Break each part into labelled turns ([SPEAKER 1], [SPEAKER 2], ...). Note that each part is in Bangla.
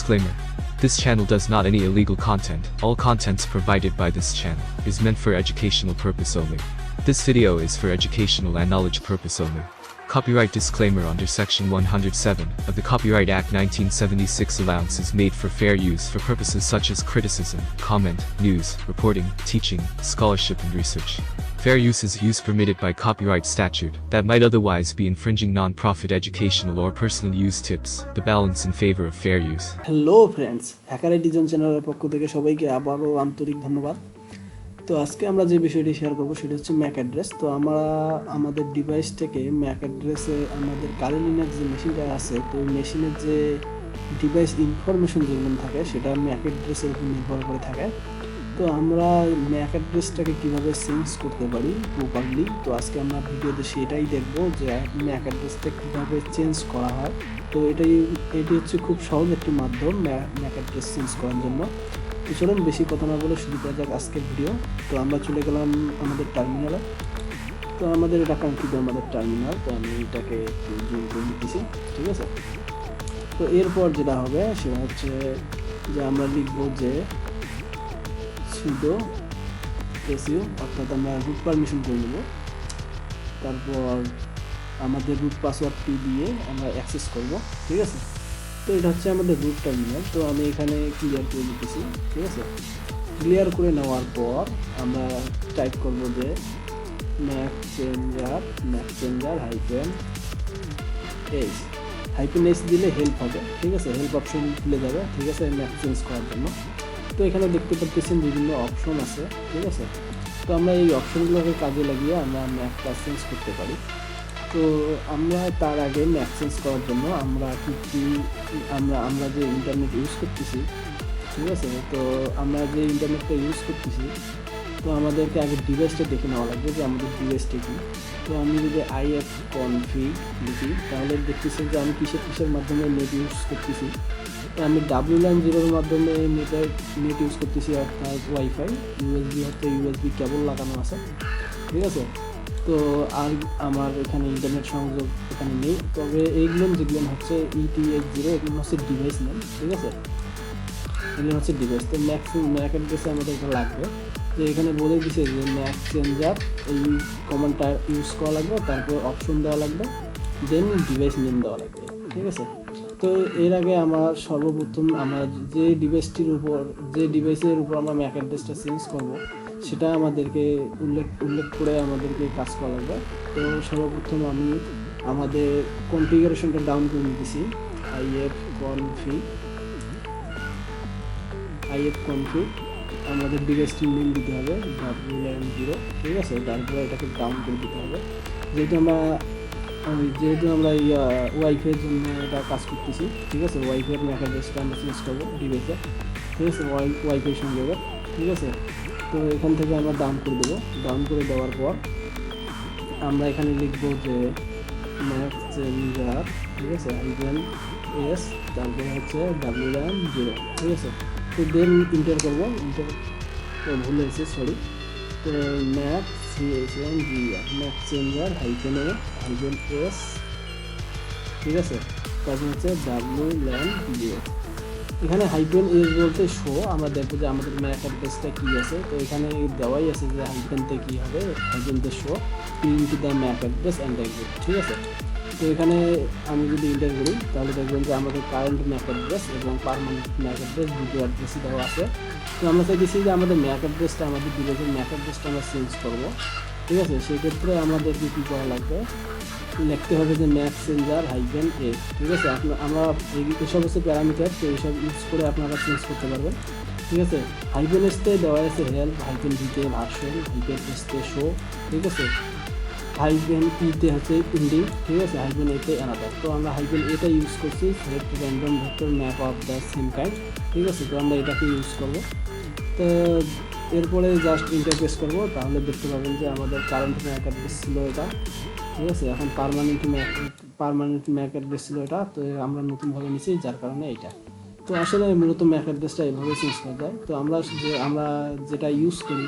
[SPEAKER 1] Disclaimer. This channel does not any illegal content. All contents provided by this channel is meant for educational purpose only. This video is for educational and knowledge purpose only. Copyright disclaimer under Section 107 of the Copyright Act 1976 allowance is made for fair use for purposes such as criticism, comment, news, reporting, teaching, scholarship and research. Fair use is use permitted by copyright statute that might otherwise be infringing non-profit educational or personal use tips the balance in favor of fair use.
[SPEAKER 2] Hello friends, Hacker Edition চ্যানেলের পক্ষ থেকে সবাইকে আবারও আন্তরিক ধন্যবাদ। তো আজকে আমরা যে বিষয়টি শেয়ার করব সেটা হচ্ছে ম্যাক অ্যাড্রেস। তো আমরা আমাদের ডিভাইস থেকে ম্যাক অ্যাড্রেসে আমাদের কালি লিনাক্স যে মেশিনটা আছে তো ওই মেশিনের যে ডিভাইস ইনফরমেশন যেগুলো থাকে সেটা ম্যাক অ্যাড্রেসের উপর নির্ভর করে থাকে। তো আমরা ম্যাক অ্যাড্রেসটাকে কীভাবে চেঞ্জ করতে পারি প্রপারলি, তো আজকে আমরা ভিডিওতে সেটাই দেখব যে ম্যাক অ্যাড্রেসটা কীভাবে চেঞ্জ করা হয়। তো এটি হচ্ছে খুব সহজ একটি মাধ্যম ম্যাক অ্যাড্রেস চেঞ্জ করার জন্য। তো চলুন বেশি কথা না বলে শুরু করা যাক আজকের ভিডিও। তো আমরা চলে গেলাম আমাদের টার্মিনালে। তো আমাদের এটা কাঙ্ক্ষিত আমাদের টার্মিনাল, তো আমি এটাকে একটু জুম করে নিতেছি, ঠিক আছে। তো এরপর যেটা হবে সেটা হচ্ছে যে আমরা লিখব যে সুডো এসইউ, অর্থাৎ আমরা রুট পারমিশন করে নেব। তারপর আমাদের রুট পাসওয়ার্ডটি দিয়ে আমরা অ্যাক্সেস করব, ঠিক আছে। তো এটা হচ্ছে আমাদের রুট টার্মিনাল। তো আমি এখানে ক্লিয়ার করে দিতেছি, ঠিক আছে। ক্লিয়ার করে নেওয়ার পর আমরা টাইপ করব যে ম্যাক চেঞ্জার হাইফেন এইচ দিলে হেল্প হবে, ঠিক আছে। হেল্প অপশন খুলে যাবে, ঠিক আছে, ম্যাক চেঞ্জ করার জন্য। তো এখানে দেখতে পাচ্ছেন বিভিন্ন অপশন আছে, ঠিক আছে। তো আমরা এই অপশনগুলোকে কাজে লাগিয়ে আমরা ম্যাকটা চেঞ্জ করতে পারি। তো আমরা তার আগে ম্যাক চেঞ্জ করার জন্য আমরা আমরা যে ইন্টারনেট ইউজ করতেছি, ঠিক আছে। তো আমরা যে ইন্টারনেটটা ইউজ করতেছি তো আমাদেরকে আগে ডিভাইসটা দেখে নেওয়া লাগবে যে আমাদের ডিভাইসটা কি। তো আমি যদি IF config লিখি তাহলে দেখতেছি যে আমি কিসের মাধ্যমে নেট ইউজ করতেছি। তো আমি WLAN 0 মাধ্যমে নেট ইউজ করতেছি, অর্থাৎ ওয়াইফাই। ইউএসবি কেবল লাগানো আছে, ঠিক আছে। তো আর আমার এখানে ইন্টারনেট সংযোগ এখানে নেই। তবে এইগুলো যেগুলো হচ্ছে ETH0 এগুলো হচ্ছে ডিভাইস নেম, ঠিক আছে। এগুলো হচ্ছে ডিভাইস। তো ম্যাক অ্যাড্রেসে আমাদের এটা লাগবে যে এখানে বলে দিছে যে ম্যাক চেঞ্জার এই কমান্ডটা ইউজ করা লাগবে, তারপর অপশন দেওয়া লাগবে, দেন ডিভাইস নেম দেওয়া লাগবে, ঠিক আছে। তো এর আগে আমার সর্বপ্রথম আমরা যে ডিভাইসের উপর আমরা ম্যাক অ্যাড্রেসটা চেঞ্জ করব সেটা আমাদেরকে উল্লেখ করে আমাদেরকে কাজ করা লাগবে। তো সর্বপ্রথম আমি আমাদের কনফিগারেশনটা ডাউন করে নিতেছি। IF config আমাদের ডিভাইসটির নেম দিতে হবে WLAN 0, ঠিক আছে। তারপরে এটাকে ডাউন করে দিতে হবে, যেহেতু আমরা ওয়াইফাইয়ের জন্য এটা কাজ করতেছি, ঠিক আছে। ওয়াইফাইয়ের ম্যাক অ্যাড্রেসটা আমরা চেঞ্জ করবো ডিভাইসে, ঠিক আছে, ওয়াইফাই সংযোগে, ঠিক আছে। তো এখান থেকে আমরা ডাউন করে দেবো। ডাউন করে দেওয়ার পর আমরা এখানে লিখব যে ম্যাক চেঞ্জার, ঠিক আছে, -s, তারপরে হচ্ছে WLAN 0, ঠিক আছে। তো দেন ইন্টার করবো, ভুল হয়েছে, সরি। তো ম্যাক চেঞ্জার -s, ঠিক আছে। তারপর হচ্ছে WLAN 0। এখানে -s বলতে শো, আমরা দেখবো যে আমাদের ম্যাক অ্যাড্রেসটা কী আছে। তো এখানে দেওয়াই আছে যে হাইফেনতে কী হবে, হাইফেনতে show into the mac address and exit, ঠিক আছে। তো এখানে আমি যদি ইন্টার করি তাহলে দেখবেন যে আমাদের কারেন্ট ম্যাক অ্যাড্রেস এবং পারমানেন্ট ম্যাক অ্যাড্রেস দুটো অ্যাড্রেসই দেওয়া আছে। তো আমরা চাইতেছি যে আমাদের ম্যাক অ্যাড্রেসটা আমাদের ডিভাইসের ম্যাক অ্যাড্রেসটা আমরা চেঞ্জ করবো, ঠিক আছে। সেক্ষেত্রে আমাদেরকে কী করা লাগবে, লিখতে হবে যে ম্যাক চেঞ্জার -a, ঠিক আছে। আমরা এইসব হচ্ছে প্যারামিটার, তো এইসব ইউজ করে আপনারা চেঞ্জ করতে পারবেন, ঠিক আছে। -s-তে দেওয়া আছে হেল্প, -v-তে ভার্সন, -s-তে শো, ঠিক আছে। -e-তে হচ্ছে ইন্ডিং, ঠিক আছে। -a-তে অ্যানাদার। তো আমরা -a-টা ইউজ করছি, select random vector map of the same kind, ঠিক আছে। তো আমরা এটাকে ইউজ করবো। তো এরপরে জাস্ট ইন্টারপ্রেস করবো, তাহলে দেখতে পাবেন যে আমাদের কারেন্ট ম্যাক অ্যাড্রেস ছিল এটা, ঠিক আছে। এখন পার্মানেন্ট ম্যাক অ্যাড্রেস ছিল এটা, তো আমরা নতুনভাবে নিচ্ছি যার কারণে এটা। তো আসলে মূলত ম্যাক অ্যাড্রেসটা এভাবে চেঞ্জ করা যায়। তো আমরা যেটা ইউজ করি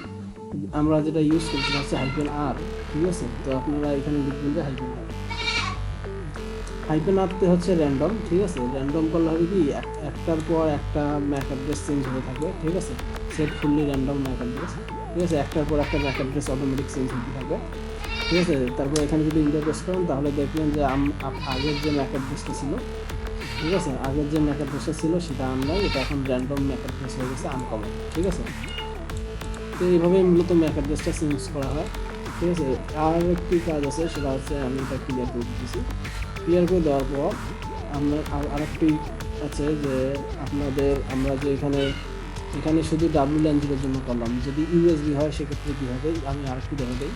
[SPEAKER 2] সেটা হচ্ছে -r, ঠিক আছে। তো আপনারা এখানে লিখবেন যে -r। -তে হচ্ছে র্যান্ডম, ঠিক আছে। র্যান্ডম করলে হবে কি একটার পর একটা ম্যাক অ্যাড্রেস চেঞ্জ হতে থাকবে, ঠিক আছে। Set fully random Mac address, ঠিক আছে। একটার পর একটা ম্যাক অ্যাড্রেস অটোমেটিক চেঞ্জ হতে থাকবে, ঠিক আছে। তারপর এখানে যদি ইন্টারপ্রেস করেন তাহলে দেখবেন যে আগের যে ম্যাক অ্যাড্রেসটা ছিল, ঠিক আছে, আগের যে ম্যাক অ্যাড্রেসটা ছিল সেটা আনলাই, এটা এখন র্যান্ডম ম্যাক অ্যাড্রেস হয়ে গেছে আনকমন, ঠিক আছে। তো এইভাবেই মূলত ম্যাক অ্যাড্রেসটা চেঞ্জ করা হয়, ঠিক আছে। আর একটি কাজ আছে, সেটা হচ্ছে আমি এটা ক্লিয়ার করে দিতেছি। ক্লিয়ার করে দেওয়ার পর আমরা আরেকটি আছে যে আমরা যে এখানে শুধু WLAN-0 জন্য করলাম, যদি USB হয় সেক্ষেত্রে কী হবে আমি আরেকটু দেখে দিই।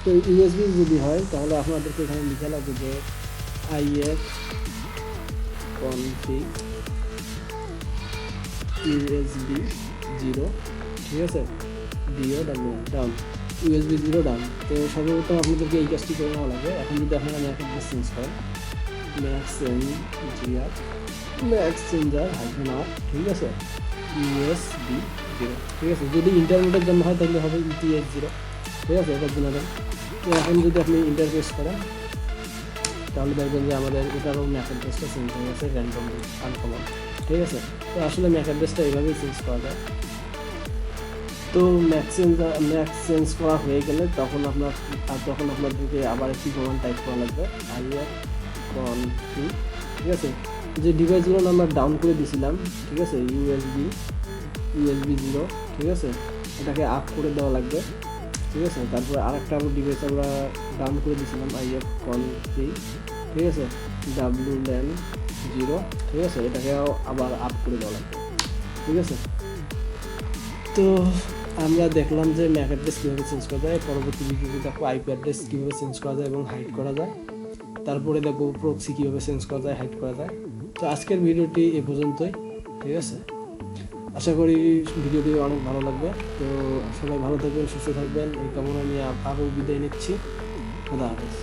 [SPEAKER 2] তো USB যদি হয় তাহলে আপনাদেরকে এখানে লিখে লাগবে যে IF config USB 0, ঠিক আছে, ডাউন USB 0 ডাউন। তো সর্বপ্রথম আপনাদেরকে এই কাজটি করে নেওয়া লাগবে। এখন যদি আপনারা ম্যাক অ্যাড্রেস চেঞ্জ করেন, ম্যাক্স চেঞ্জার -r, ঠিক আছে, USB 0, ঠিক আছে। যদি ইন্টারনেটের জন্য হয় তাহলে হবে ETH 0, ঠিক আছে, এটার জন্য দেন। তো এখন যদি আপনি ইন্টারফেস করেন তাহলে দেখবেন যে আমাদের এটারও ম্যাক অ্যাড্রেসটা চেঞ্জ হয়ে গেছে র্যান্ডমলি আনকমন, ঠিক আছে। তো আসলে ম্যাক অ্যাড্রেসটা এইভাবেই চেঞ্জ করা যায়। তো ম্যাক চেঞ্জ করা হয়ে গেলে তখন আপনাদেরকে আবার একটি কমান্ড টাইপ করা লাগবে, IF config, ঠিক আছে। যে ডিভাইসগুলো আমরা ডাউন করে দিয়েছিলাম, ঠিক আছে, USB 0, ঠিক আছে, এটাকে আপ করে দেওয়া লাগবে, ঠিক আছে। তারপরে আরেকটা ডিভাইস আমরা ডাউন করে দিয়েছিলাম IF config, ঠিক আছে, WLAN 0, ঠিক আছে, এটাকেও আবার আপ করে দেওয়া লাগবে, ঠিক আছে। তো আমরা দেখলাম যে ম্যাক অ্যাড্রেস কীভাবে চেঞ্জ করা যায়। পরবর্তী ভিডিওতে দেখো IP অ্যাড্রেস কীভাবে চেঞ্জ করা যায় এবং হাইড করা যায়। তারপরে দেখো প্রক্সি কীভাবে চেঞ্জ করা যায়, হাইড করা যায়। তো আজকের ভিডিওটি এ পর্যন্তই, ঠিক আছে। আশা করি ভিডিওটি অনেক ভালো লাগবে। তো সবাই ভালো থাকবেন, সুস্থ থাকবেন এই কামনা নিয়ে আরও বিদায় নিচ্ছি। খোদা হাফেজ।